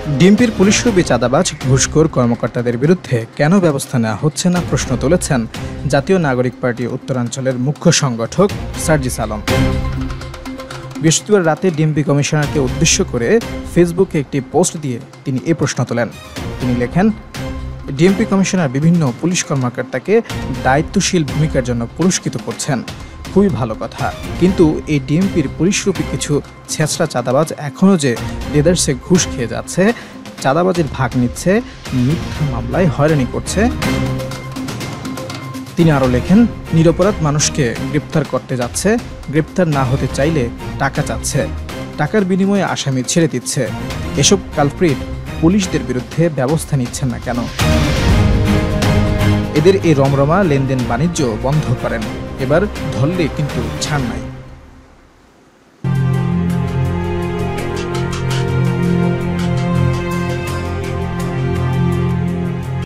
ডিএমপির পুলিশরূপী চাঁদাবাজ ঘুষখোর কর্মকর্তাদের বিরুদ্ধে কেন ব্যবস্থা নেওয়া হচ্ছে না প্রশ্ন তুলেছেন জাতীয় নাগরিক পার্টি উত্তরাঞ্চলের মুখ্য সংগঠক সার্জিস আলম। বৃহস্পতিবার রাতে ডিএমপি কমিশনারকে উদ্দেশ্য করে ফেসবুকে একটি পোস্ট দিয়ে তিনি এই প্রশ্ন তোলেন। তিনি লেখেন, ডিএমপি কমিশনার বিভিন্ন পুলিশ কর্মকর্তাকে দায়িত্বশীল ভূমিকার জন্য পুরস্কৃত করছেন, খুবই ভালো কথা। কিন্তু এই ডিএমপির পুলিশরূপী কিছু ছেঁচড়া চাঁদাবাজ এখনও যে দেদারসে ঘুষ খেয়ে যাচ্ছে, চাঁদাবাজের ভাগ নিচ্ছে, মিথ্যা মামলায় হয়রানি করছে। তিনি আরও লেখেন, নিরপরাধ মানুষকে গ্রেপ্তার করতে যাচ্ছে, গ্রেপ্তার না হতে চাইলে টাকা চাচ্ছে, টাকার বিনিময়ে আসামি ছেড়ে দিচ্ছে। এসব কালপ্রিট পুলিশদের বিরুদ্ধে ব্যবস্থা নিচ্ছেন না কেন? এদের এই রমরমা লেনদেন বাণিজ্য বন্ধ করেন, এবার ধরলে কিন্তু ছাড় নাই।